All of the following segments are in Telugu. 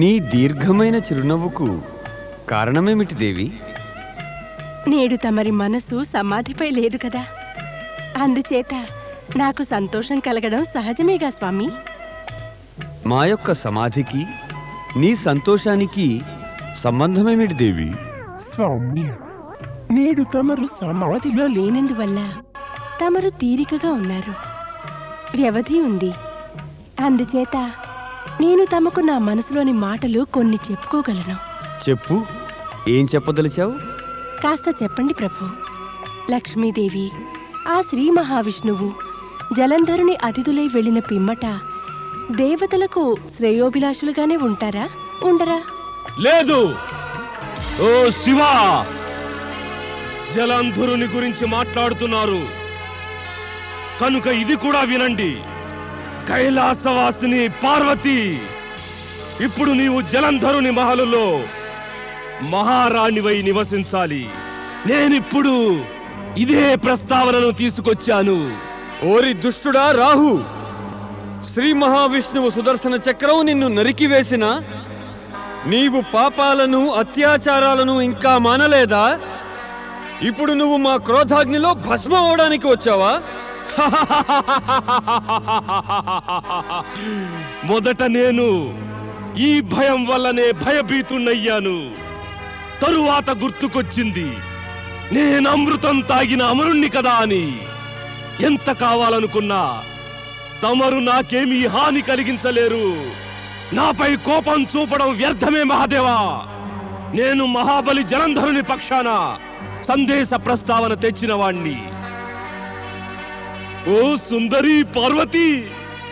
నీ దీర్ఘమైన చిరునవ్వుకు కారణమేమిటి దేవి? నేడు తమరి మనసు సమాధిపై లేదు కదా, అందుచేత నాకు సంతోషం కలగడం సహజమేగా స్వామి. మా యొక్క సమాధికి నీ సంతోషానికి సంబంధమేమిటి దేవి? స్వామి, నేడు తమరు సమాధిలో లేనందువల్ల తమరు తీరికగా ఉన్నారు, వ్యవధి ఉంది. అందుచేత నేను తమకు నా మనసులోని మాటలు కొన్ని చెప్పుకోగలను. చెప్పు, ఏం చెప్పదలిచావు? కాస్త చెప్పండి ప్రభు. లక్ష్మీదేవి, ఆ శ్రీ మహావిష్ణువు జలంధరుని అతిథులై వెళ్ళిన పిమ్మట దేవతలకు శ్రేయోభిలాషులుగానే ఉంటారా, ఉండరా? లేదు. ఓ శివా, జలంధరుని గురించి మాట్లాడుతున్నారు కనుక ఇది కూడా వినండి. కైలాసవాసిని పార్వతి, ఇప్పుడు నీవు జలంధరుని మహలులో మహారాణివై నివసించాలి. నేనిప్పుడు ఇదే ప్రస్తావనను తీసుకొచ్చాను. ఓరి దుష్టుడా రాహు! శ్రీ మహావిష్ణువు సుదర్శన చక్రం నిన్ను నరికివేసిన నీవు పాపాలను అత్యాచారాలను ఇంకా మానలేదా? ఇప్పుడు నువ్వు మా క్రోధాగ్నిలో భస్మం అవడానికి వచ్చావా? మొదట నేను ఈ భయం వల్లనే భయభీతున్నయ్యాను. తరువాత గుర్తుకొచ్చింది నేను అమృతం తాగిన అమరుణ్ణి కదా అని. ఎంత కావాలనుకున్నా తమరు నాకేమీ హాని కలిగించలేరు. నాపై కోపం చూపడం వ్యర్థమే మహాదేవా. నేను మహాబలి జలంధరుని పక్షాన సందేశ ప్రస్తావన తెచ్చిన వాణ్ణి. ఓ సుందరి పార్వతి,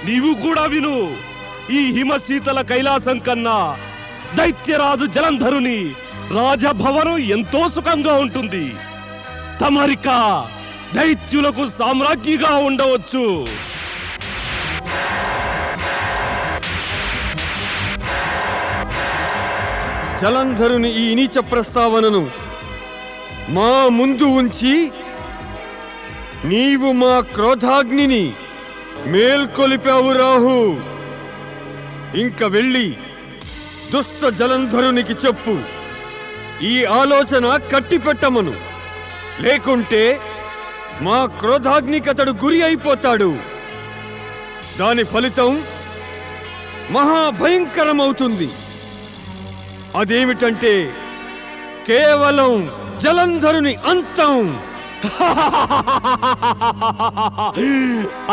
నీవు కూడా విను. ఈ హిమశీతల కైలాసం కన్నా దైత్యరాజు జలంధరుని రాజభవనం ఎంతో సుఖంగా ఉంటుంది. తమరిక దైత్యులకు సామ్రాజ్ఞిగా ఉండవచ్చు. జలంధరుని ఈ నీచ ప్రస్తావనను మా ముందు ఉంచి నీవు మా క్రోధాగ్నిని మేల్కొలిపావు రాహు. ఇంక వెళ్ళి దుష్ట జలంధరునికి చెప్పు, ఈ ఆలోచన కట్టిపెట్టమను. లేకుంటే మా క్రోధాగ్నికతడు గురి అయిపోతాడు. దాని ఫలితం మహాభయంకరమవుతుంది. అదేమిటంటే కేవలం జలంధరుని అంతం.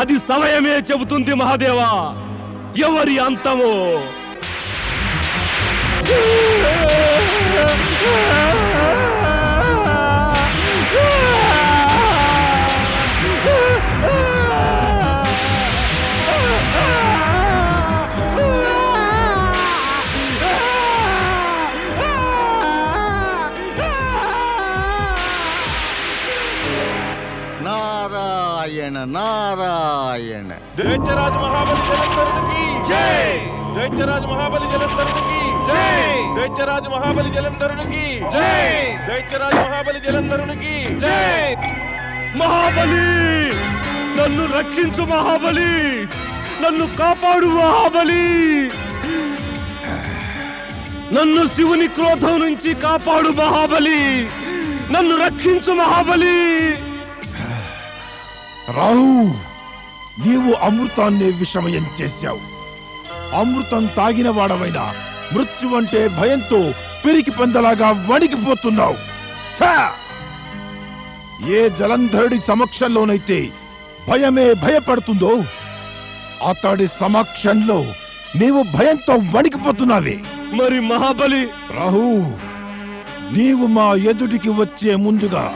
అది సమయమే చెబుతుంది మహాదేవా, ఎవరి అంతమో. నారాయణ నారాయణ. దైత్యరాజు మహాబలి జలంధరునికి జై! దైత్యరాజు మహాబలి జలంధరునికి జై! దైత్యరాజు మహాబలి జలంధరునికి జై! దైత్యరాజు మహాబలి జలంధరునికి జై! మహాబలి, నన్ను రక్షించు మహాబలి, నన్ను కాపాడు మహాబలి, నన్ను శివుని క్రోధం నుంచి కాపాడు మహాబలి, నన్ను రక్షించు మహాబలి. రాహు, నీవు అమృతాన్ని విషమయం చేశావు. అమృతం తాగిన వాడవైనా మృత్యు అంటే భయంతో పిరికి పందలాగా వణికిపోతున్నావు. ఏ జలంధరుడి సమక్షంలోనైతే భయమే భయపడుతుందో అతడి సమక్షంలో నీవు భయంతో వణికిపోతున్నావే. మరి మహాబలి? రాహు, నీవు మా ఎదుటికి వచ్చే ముందుగా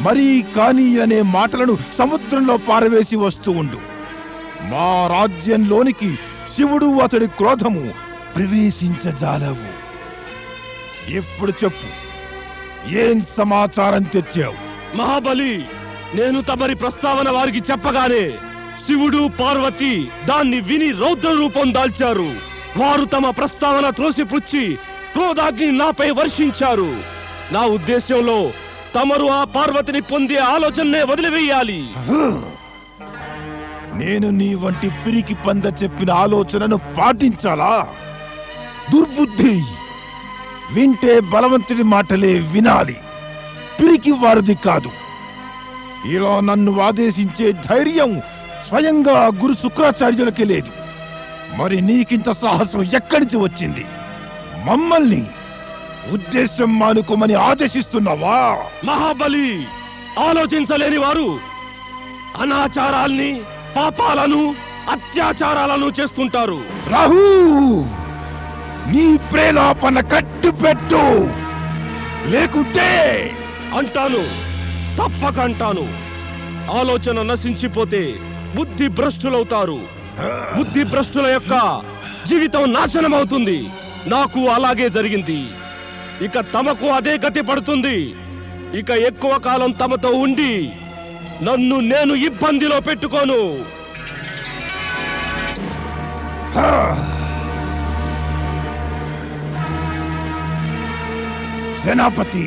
మరీ కాని అనే మాటలను సముద్రంలో పారవేసి వస్తూ ఉండు. మా రాజ్యంలోనికి శివుడు అతడి క్రోధము ప్రవేశించజాలవు. ఇప్పుడు చెప్పు, ఏం సమాచారం తెచ్చావు? మహాబలి, నేను తమరి ప్రస్తావన వారికి చెప్పగానే శివుడు పార్వతి దాన్ని విని రౌద్ర రూపం దాల్చారు. వారు తమ ప్రస్తావన త్రోసిపుచ్చి క్రోధాగ్ని నాపై వర్షించారు. నా ఉద్దేశంలో తమరు ఆ పార్వతిని పొందే ఆలోచనే వదిలివేయాలి. నేను నీ వంటి పిరికి పంద చెప్పిన ఆలోచనను పాటించాలా? దుర్బుద్ధి. వింటే బలవంతుడి మాటలే వినాలి, పిరికి వారిది కాదు. ఇలా నన్ను ఆదేశించే ధైర్యం స్వయంగా గురు శుక్రాచార్యులకి లేదు. మరి నీకింత సాహసం ఎక్కడి నుంచి వచ్చింది? మమ్మల్ని ఉద్దేశం మానుకోమని ఆదేశిస్తున్నావా? మహాబలి, ఆలోచించలేని వారు అనాచారాల్ని, పాపాలను, అత్యాచారాలను చేస్తుంటారు. రాహు, నీ ప్రేలాపన కట్టుపెట్టు, లేకుంటే అంటాను, తప్పక అంటాను. ఆలోచన నశించిపోతే బుద్ధి భ్రష్టులవుతారు. బుద్ధి భ్రష్టుల యొక్క జీవితం నాశనం అవుతుంది. నాకు అలాగే జరిగింది. ఇక తమకు అదే గతి పడుతుంది. ఇక ఎక్కువ కాలం తమతో ఉండి నన్ను నేను ఇబ్బందిలో పెట్టుకోను. సేనాపతి,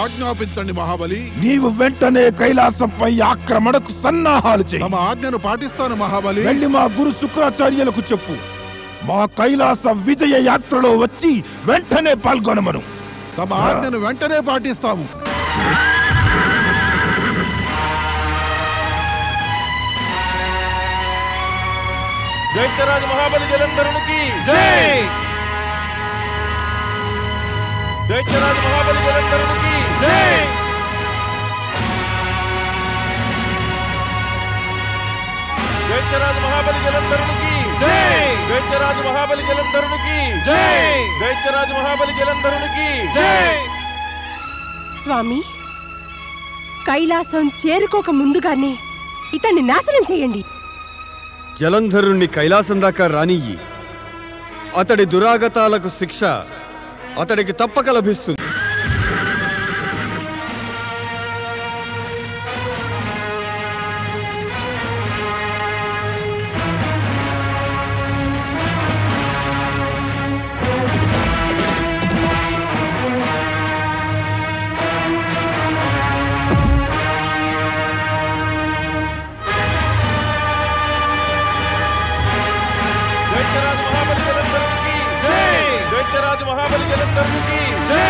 ఆజ్ఞాపించండి మహాబలి. నీవు వెంటనే కైలాసంపై ఆక్రమణకు సన్నాహాలు చేయి. తమ ఆజ్ఞను పాటిస్తాను మహాబలి. వెళ్ళి మా గురు శుక్రాచార్యులకు చెప్పు, మా కైలాస విజయ యాత్రలో వచ్చి వెంటనే పాల్గొనమను. తమ ఆజ్ఞను వెంటనే పాటిస్తాము. దైత్యరాజు మహాబలి జలంధరునికి జై! దైత్యరాజు మహాబలి జలంధరునికి జై! దైత్యరాజు మహాబలి జలంధరునికి జై! దైత్యరాజు మహాబలి జలంధరునికి జై! దైత్యరాజు మహాబలి జలంధరునికి జై! స్వామి, కైలాసం చేరుకోక ముందుగానే ఇతన్ని నాశనం చేయండి. జలంధరుణ్ణి కైలాసం దాకా రానియ్యి. అతడి దురాగతాలకు శిక్ష అతడికి తప్పక లభిస్తుంది. దైత్యరాజు మహాబలి జలంధరునికి జై! దైత్యరాజు మహాబలి జలంధరునికి జై!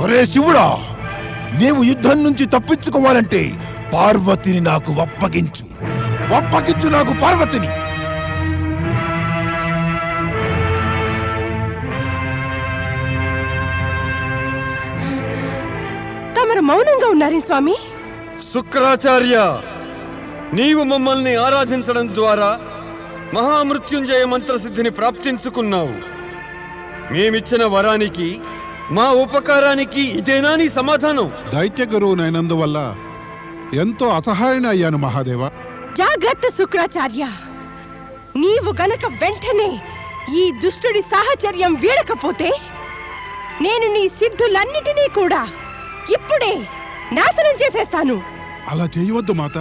ఒరే శివుడా, నీవు యుద్ధం నుంచి తప్పించుకోవాలంటే పార్వతిని నాకు అప్పగించు. అప్పగించు నాకు పార్వతిని. తమరు మౌనంగా ఉన్నారే స్వామి? శుక్రాచార్య, నీవు మమ్మల్ని ఆరాధించడం ద్వారా మహామృత్యుంజయ మంత్రసిద్ధిని ప్రాప్తించుకున్నావు. మేమిచ్చిన వరానికి, మా ఉపకారానికి ఇదేనా నీ సమాధానం? దైత్య గురువునైనందువల్ల ఎంతో అసహాయన అయ్యాను మహాదేవ. జాగ్రత్త శుక్రాచార్య, నీవు గనక వెంటనే ఈ దుష్టుడి సాహచర్యం వీడకపోతే నేను నీ సిద్ధులన్నిటినీ కూడా ఇప్పుడే నాశనం చేసేస్తాను. అలా చేయవద్దు మాత,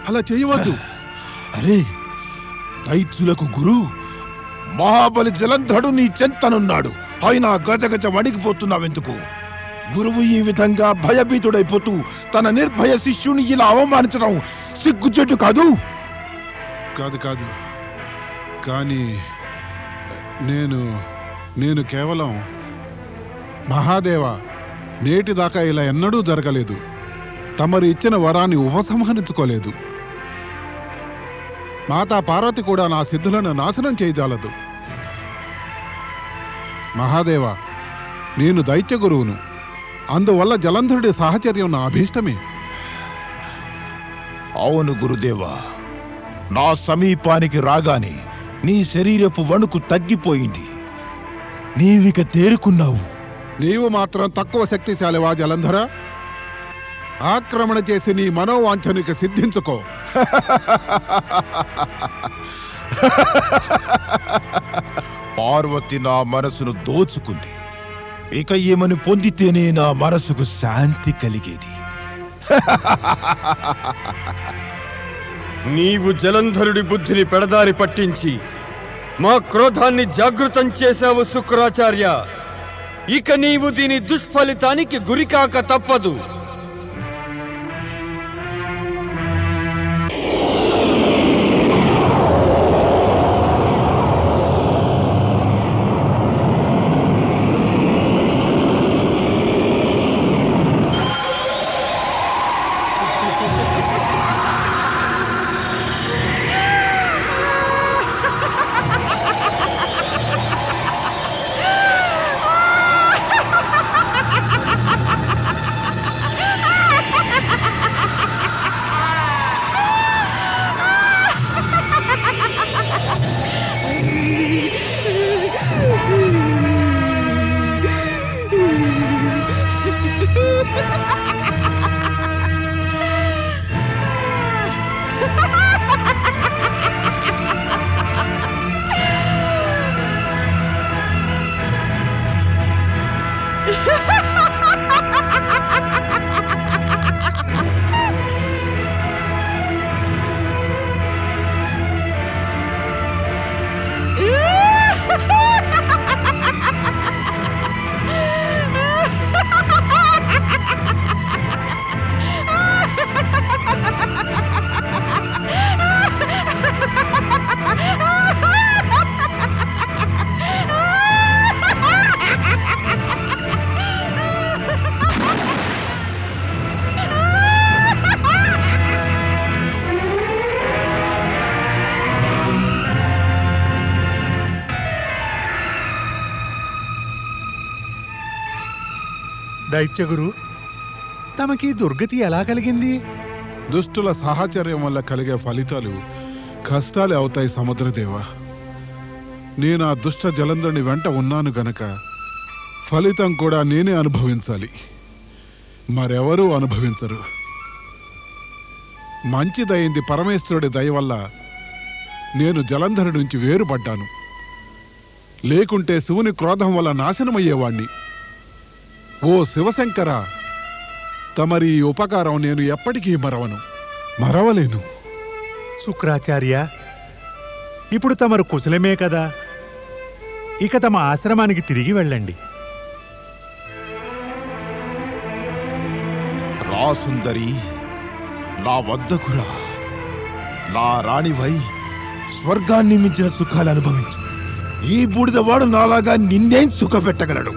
అలా చేయవద్దు. అరే, దైత్యులకు గురు మహాబలి జలంధరుడు నీ చెంతనున్నాడు. అయినా గజగజ వణికిపోతున్నావెందుకు? గురువు ఈ విధంగా భయభీతుడైపోతూ తన నిర్భయ శిష్యుని ఇలా అవమానించడం సిగ్గుచెట్టు కాదు? కాదు కాదు, కానీ నేను కేవలం మహాదేవ, నేటిదాకా ఇలా ఎన్నడూ జరగలేదు. తమరు ఇచ్చిన వరాన్ని ఉపసంహరించుకోలేదు. మాతా పార్వతి కూడా నా సిద్ధులను నాశనం చేయజాలదు. మహాదేవ, నేను దైత్య గురువును. అందువల్ల జలంధరుడి సాహచర్యం నా అభీష్టమే. అవును గురుదేవా, నా సమీపానికి రాగానే నీ శరీరపు వణుకు తగ్గిపోయింది. నీవిక తేరుకున్నావు. నీవు మాత్రం తక్కువ శక్తిశాలివా జలంధర? ఆక్రమణ చేసి నీ మనోవాంఛనిక సిద్ధించుకో. పార్వతి నా మనసును దోచుకుంది. ఇక ఏమని పొందితేనే నా మనసుకు శాంతి కలిగేది. నీవు జలంధరుడి బుద్ధిని పెడదారి పట్టించి మా క్రోధాన్ని జాగృతం చేశావు శుక్రాచార్య. ఇక నీవు దీని దుష్ఫలితానికి గురికాక తప్పదు. దైత్యగురు, తమకి దుర్గతి ఎలా కలిగింది? దుష్టుల సాహచర్యం వల్ల కలిగే ఫలితాలు కష్టాలే అవుతాయి సముద్రదేవ. నేను ఆ దుష్ట జలంధరుని వెంట ఉన్నాను గనక ఫలితం కూడా నేనే అనుభవించాలి, మరెవరూ అనుభవించరు. మంచిదయింది పరమేశ్వరుడి దయ వల్ల నేను జలంధరుడి నుంచి వేరుపడ్డాను. లేకుంటే శివుని క్రోధం వల్ల నాశనమయ్యేవాణ్ణి. ఓ శివశంకర, తమరి ఈ ఉపకారం నేను ఎప్పటికీ మరవలేను. శుక్రాచార్య, ఇప్పుడు తమరు కుశలమే కదా, ఇక తమ ఆశ్రమానికి తిరిగి వెళ్ళండి. రా సుందరి, నా వద్దకురా. నా రాణివై స్వర్గాన్ని మించిన సుఖాలు అనుభవించు. ఈ బూడిదవాడు నాలాగా నిన్నేం సుఖపెట్టగలడు?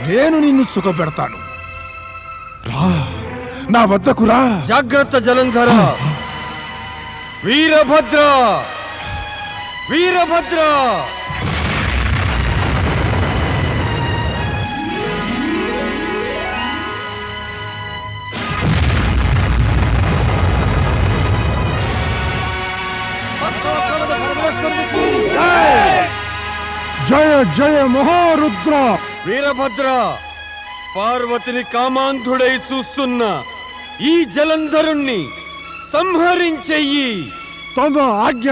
నేను నిన్ను సుఖపెడతాను. రా, నా వద్దకురా. జాగ్రత్త జలంధర. వీరభద్ర, వీరభద్ర. జయ జయ మహారుద్ర. వీరభద్ర, పార్వతిని కామాంధుడై చూస్తున్న ఈ జలంధరుణ్ణి సంహరించెయ్యి. తమ ఆజ్ఞ.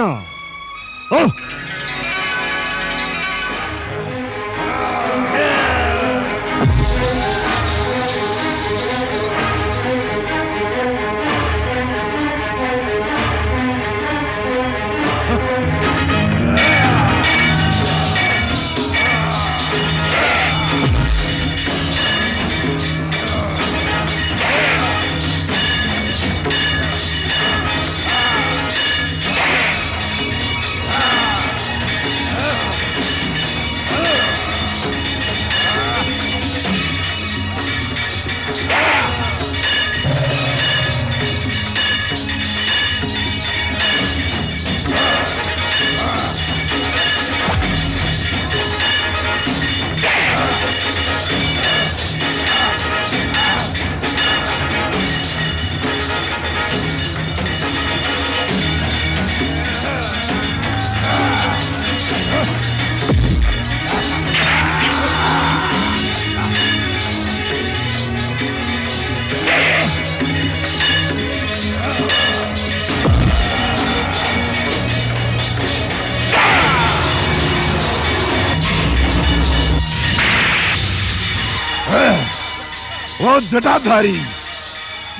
ఓ జటాధారి,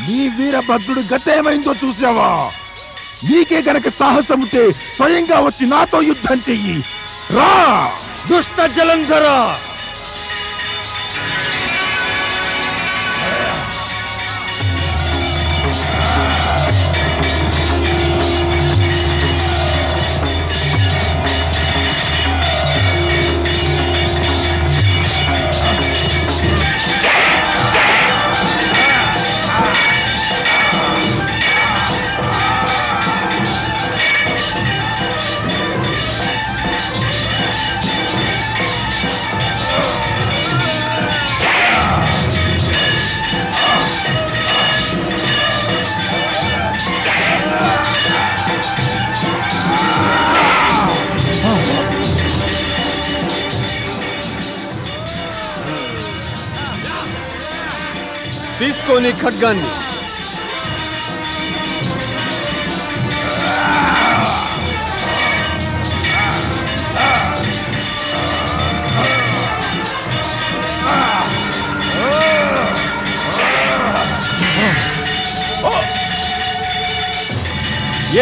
నీ వీరభద్రుడు గతేమైందో చూసావా? నీకే గనక సాహసముంటే స్వయంగా వచ్చి నాతో యుద్ధం చెయ్యి. రా దుష్ట జలంధర! తీసుకోని ఖడ్గాన్ని.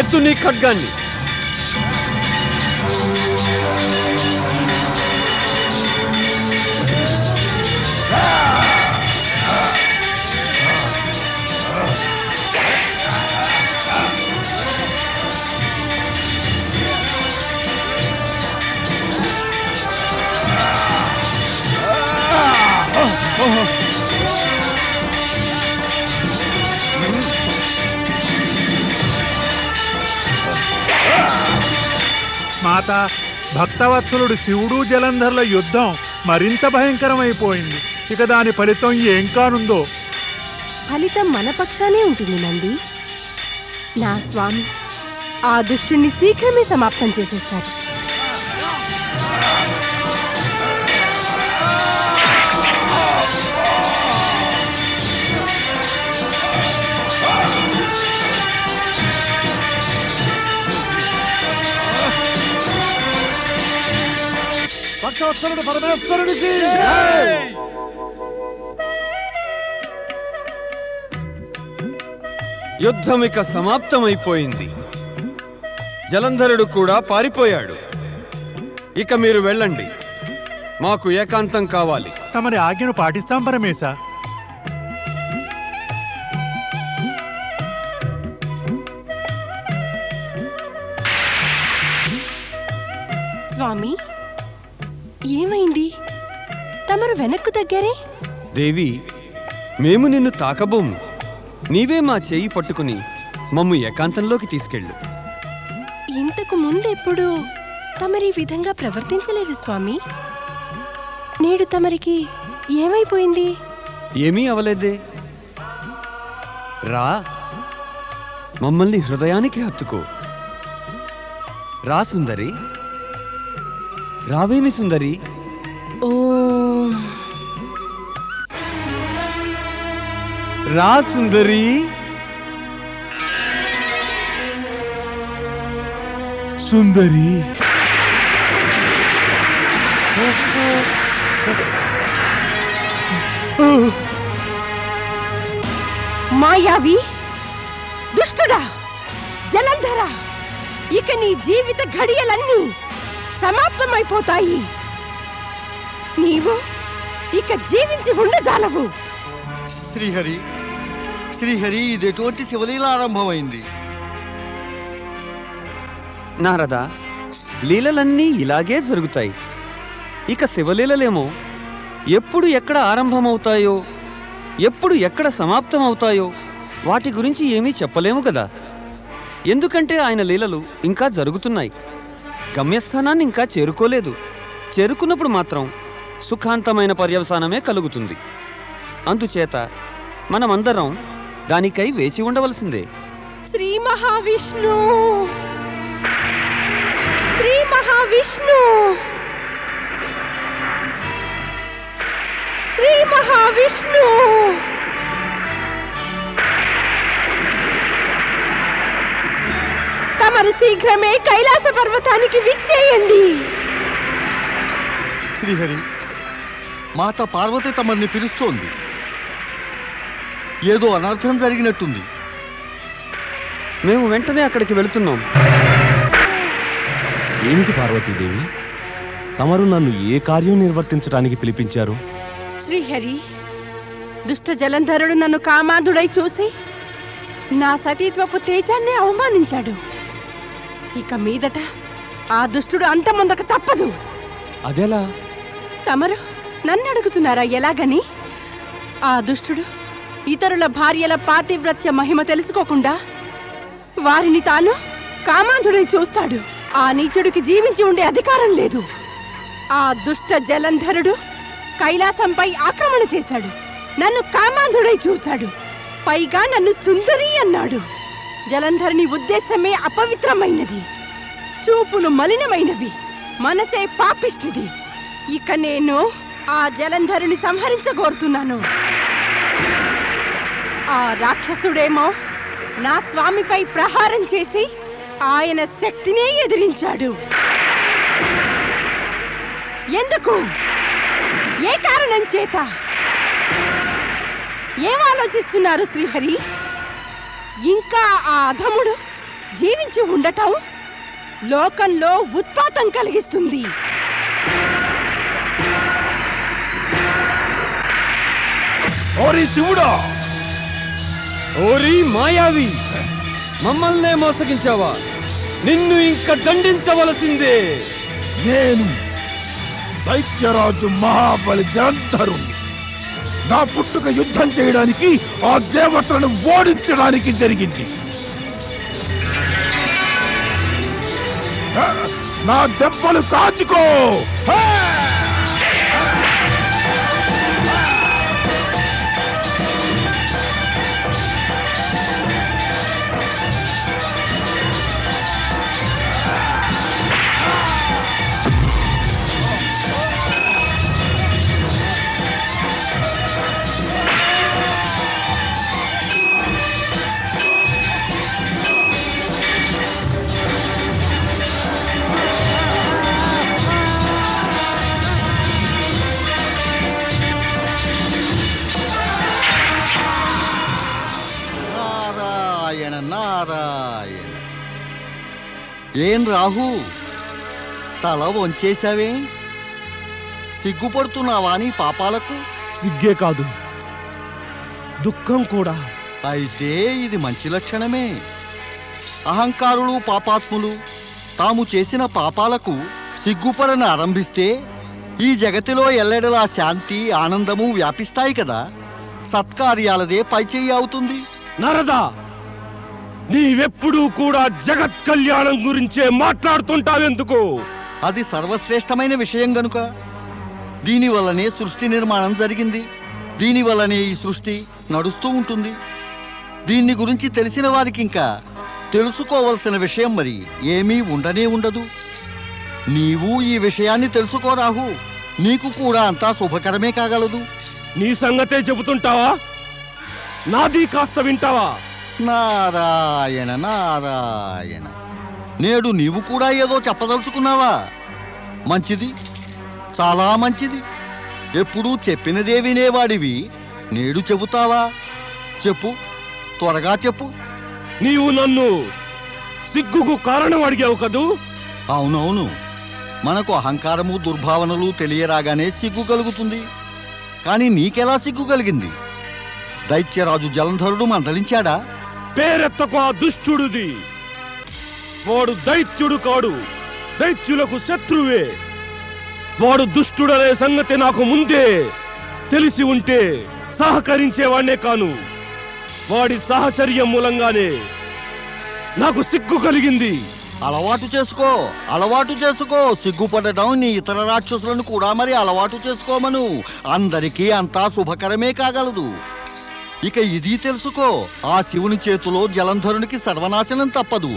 ఎత్తు నీ ఖడ్గాన్ని. మాత, భక్తవత్సలుడు శివుడు జలంధర్ల యుద్ధం మరింత భయంకరమైపోయింది. ఇక దాని ఫలితం ఏం కానుందో. ఫలితం మన పక్షానే ఉంటుంది నంది. నా స్వామి ఆ దుష్టుణ్ణి శీఘ్రమే సమాప్తం చేసేస్తారు. భక్తవత్సలుడు పరమేశ్వరుడికి యుద్ధం ఇక సమాప్తమైపోయింది. జలంధరుడు కూడా పారిపోయాడు. ఇక మీరు వెళ్ళండి. మాకు ఏకాంతం కావాలి. తమరి ఆజ్ఞను పాటిస్తాం పరమేశ. స్వామి, ఏమైంది? తమరు వెనక్కు తగ్గారే? దేవి, మేము నిన్ను తాకబోము. నీవే మా చేయి పట్టుకుని మమ్ము ఏకాంతంలోకి తీసుకెళ్ళు. ఇంతకు ముందెప్పుడు తమరి విధంగా ప్రవర్తించలేదు స్వామి. నేడు తమరికి ఏమైపోయింది? ఏమీ అవలేదే. రా, మమ్మల్ని హృదయానికి హత్తుకో. రా సుందరి, రావేమి సుందరి. ఓ రా సుందరి. సుందరి, మాయావి, దుష్టుడా, జలంధర, ఇక నీ జీవిత ఘడియలన్నీ సమాప్తమైపోతాయి. నీవు ఇక జీవించి ఉండజాలవు. శ్రీహరి, శ్రీహరి, ఇది ఎటువంటి శివలీల ఆరంభమైంది? నారదా, లీలలన్నీ ఇలాగే జరుగుతాయి. ఇక శివలీలలేమో ఎప్పుడు ఎక్కడ ఆరంభమవుతాయో, ఎప్పుడు ఎక్కడ సమాప్తమవుతాయో వాటి గురించి ఏమీ చెప్పలేము కదా. ఎందుకంటే ఆయన లీలలు ఇంకా జరుగుతున్నాయి. గమ్యస్థానాన్ని ఇంకా చేరుకోలేదు. చేరుకున్నప్పుడు మాత్రం సుఖాంతమైన పర్యవసానమే కలుగుతుంది. అందుచేత మనమందరం దానికై వేచి ఉండవలసిందే. శ్రీ మహావిష్ణు, శ్రీ మహావిష్ణు, శ్రీ మహావిష్ణు. తమరు శీఘ్రమే కైలాస పర్వతానికి విచ్చేయండి. శ్రీహరి, మాత పార్వతి తమని పిలుస్తోంది. ఏదో అనర్థం జరిగినట్టుంది. మేము వెంటనే అక్కడికి వెళుతున్నాం. ఏమిటి పార్వతీదేవి, తమరు నన్ను ఏ కార్యం నిర్వర్తించడానికి పిలిపించారు? శ్రీహరి, దుష్ట జలంధరుడు నన్ను కామాంధుడై చూసి నా సతీత్వపు తేజాన్ని అవమానించాడు. ఇక మీదట ఆ దుష్టుడు అంతమొందక తప్పదు. అదెలా? తమరు నన్ను అడుగుతున్నారా ఎలాగని? ఆ దుష్టుడు ఇతరుల భార్యల పాతివ్రత్య మహిమ తెలుసుకోకుండా వారిని తాను కామాంధుడై చూస్తాడు. ఆ నీచుడికి జీవించి ఉండే అధికారం లేదు. ఆ దుష్ట జలంధరుడు కైలాసంపై ఆక్రమణ చేశాడు. నన్ను కామాంధుడై చూశాడు. పైగా నన్ను సుందరి అన్నాడు. జలంధరుని ఉద్దేశమే అపవిత్రమైనది, చూపులు మలినమైనవి, మనసే పాపిష్టిది. ఇక నేను ఆ జలంధరుని సంహరించగోరుతున్నాను. ఆ రాక్షసుడేమో నా స్వామిపై ప్రహారం చేసి ఆయన శక్తినే ఎదిరించాడు. ఎందుకు? ఏ కారణం చేత? ఏం ఆలోచిస్తున్నారు శ్రీహరి? ఇంకా ఆ అధముడు జీవించి ఉండటం లోకంలో ఉత్పాతం కలిగిస్తుంది. ఓరి శివుడా! ఓరి మాయావి, మమ్మల్నే మోసగించావా? నిన్ను ఇంకా దండించవలసిందే. నేను దైత్యరాజు మహాబలి జలంధరుణ్ణి. నా పుట్టుక యుద్ధం చేయడానికి, ఆ దేవతలను ఓడించడానికి జరిగింది. నా దెబ్బలు కాచుకో! నారాయణ. ఏం రాహు, తల వంచేశావే? సిగ్గుపడుతున్నావా నీ పాపాలకు? సిగ్గే కాదు, దుఃఖం కూడా. అయితే ఇది మంచి లక్షణమే. అహంకారులు, పాపాత్ములు తాము చేసిన పాపాలకు సిగ్గుపడని ఆరంభిస్తే ఈ జగతిలో ఎల్లెడలా శాంతి, ఆనందము వ్యాపిస్తాయి కదా. సత్కార్యాలదే పైచేయి అవుతుంది. నారదా, నీవెప్పుడూ కూడా జగత్ కళ్యాణం గురించే మాట్లాడుతుంటావెందుకు? అది సర్వశ్రేష్టమైన విషయం గనుక. దీనివల్లనే సృష్టి నిర్మాణం జరిగింది. దీనివల్లనే ఈ సృష్టి నడుస్తూ ఉంటుంది. దీన్ని గురించి తెలిసిన వారికి ఇంకా తెలుసుకోవలసిన విషయం మరి ఏమీ ఉండనే ఉండదు. నీవు ఈ విషయాన్ని తెలుసుకోరాహు. నీకు కూడా అంతా శుభకరమే కాగలదు. నీ సంగతే చెబుతుంటావా? నాది కాస్త వింటావా? నారాయణ నారాయణ. నేడు నీవు కూడా ఏదో చెప్పదలుచుకున్నావా? మంచిది, చాలా మంచిది. ఎప్పుడూ చెప్పినదే వినేవాడివి నేడు చెబుతావా? చెప్పు, త్వరగా చెప్పు. నీవు నన్ను సిగ్గుకు కారణం అడిగావు కదూ? అవునవును. మనకు అహంకారము, దుర్భావనలు తెలియరాగానే సిగ్గు కలుగుతుంది. కానీ నీకెలా సిగ్గు కలిగింది? దైత్యరాజు జలంధరుడు మందలించాడా? పేరెత్తకు ఆ దుష్టుడిది. వాడు దైత్యుడు కాడు, దైత్యులకు శత్రువే. వాడు దుష్టుడనే సంగతి నాకు ముందే తెలిసి ఉంటే సహకరించేవాణ్ణే కాను. వాడి సహచర్యం మూలంగానే నాకు సిగ్గు కలిగింది. అలవాటు చేసుకో, అలవాటు చేసుకో. సిగ్గుపడటం నీ ఇతర రాక్షసులను కూడా మరి అలవాటు చేసుకోమను. అందరికీ అంతా శుభకరమే కాగలదు. ఇక ఇది తెలుసుకో, ఆ శివుని చేతిలో జలంధరునికి సర్వనాశనం తప్పదు.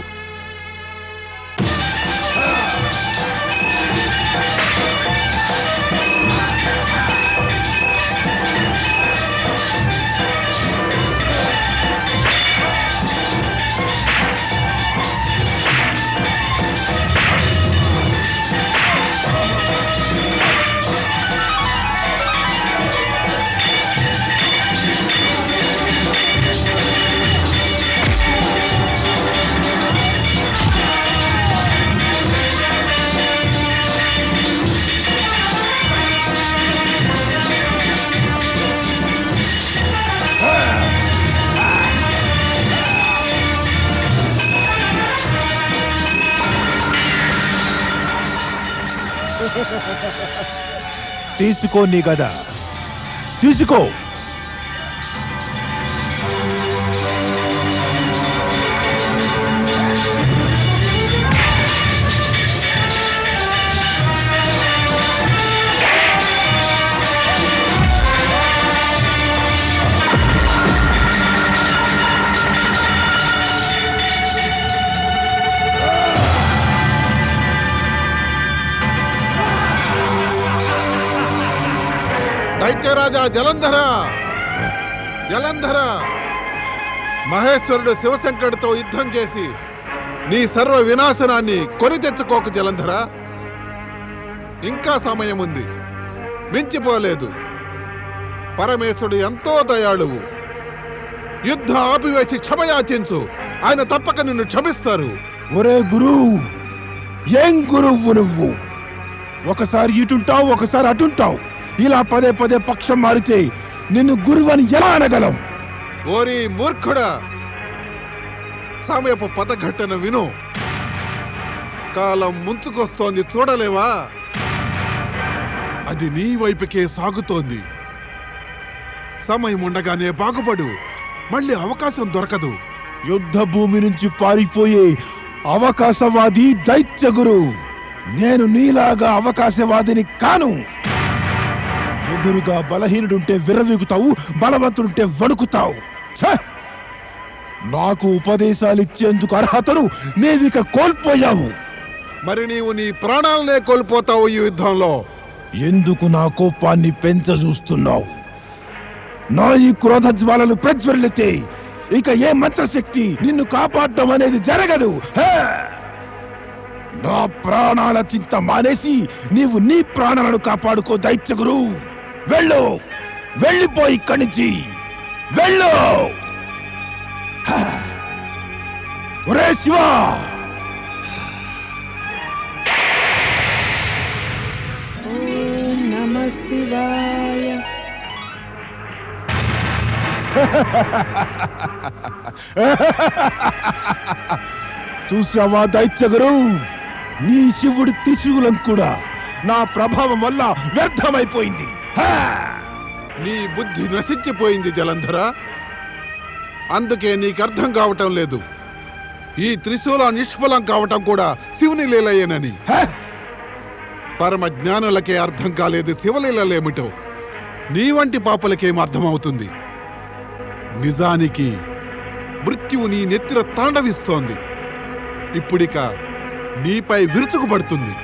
తీసుకో నీ గద, తీసుకో. దైత్యరాజా జలంధర, జలంధర! మహేశ్వరుడు శివశంకరుడితో యుద్ధం చేసి నీ సర్వ వినాశనాన్ని కొని తెచ్చుకోకు జలంధర. ఇంకా సమయం ఉంది, మించిపోలేదు. పరమేశ్వరుడు ఎంతో దయాళువు. యుద్ధం ఆపివేసి క్షమయాచించు, ఆయన తప్పక నిన్ను క్షమిస్తారు. ఒరే గురు, ఏం గురువు నువ్వు? ఒకసారి ఇటుంటావు, ఒకసారి అటుంటావు. ఇలా పదే పదే పక్షం మారితే నిన్ను గురువని ఎలా అనగలం? ఓరి మూర్ఖుడా, సమయపు పదఘట్టన విను. కాలం ముంచుకొస్తోంది, చూడలేవా? అది నీ వైపుకే సాగుతోంది. సమయం ఉండగానే బాగుపడు, మళ్ళీ అవకాశం దొరకదు. యుద్ధ భూమి నుంచి పారిపోయే అవకాశవాది దైత్య గురు. నేను నీలాగా అవకాశవాదిని కాను. ఎదురుగా బలహీనుడుంటే విర్రవీగుతావు, బలవంతుడుంటే వణుకుతావు. నాకు ఉపదేశాలిచ్చేందుకు అర్హతను నీవిక కోల్పోయావు. మరి నీవు నీ ప్రాణాలనే కోల్పోతావు ఈ యుద్ధంలో. ఎందుకు నా కోపాన్ని పెంచజూస్తున్నావు? నా ఈ క్రోధ జ్వాలలు ప్రజ్వలితే ఇక ఏ మంత్రశక్తి నిన్ను కాపాడటం అనేది జరగదు. నా ప్రాణాల చింత మానేసి నీవు నీ ప్రాణాలను కాపాడుకో దైత్యగురు. వెళ్ళు, వెళ్ళిపోయి ఇక్కడి నుంచి వెళ్ళు. ఒరే శివ, ఓం నమః శివాయ. చూసావా దైత్యగురు, నీ శివుడి త్రిశూలం కూడా నా ప్రభావం వల్ల వ్యర్థమైపోయింది. నీ బుద్ధి నశించిపోయింది జలంధర. అందుకే నీకు అర్థం కావటం లేదు. ఈ త్రిశూలం నిష్ఫలం కావటం కూడా శివుని లీలయేనని. పరమ జ్ఞానులకే అర్థం కాలేదు శివలీలలేమిటో. నీ వంటి పాపలకేం అర్థమవుతుంది? నిజానికి మృత్యువు నీ నెత్తిన తాండవిస్తోంది. ఇప్పుడిక నీపై విరుచుకుపడుతుంది.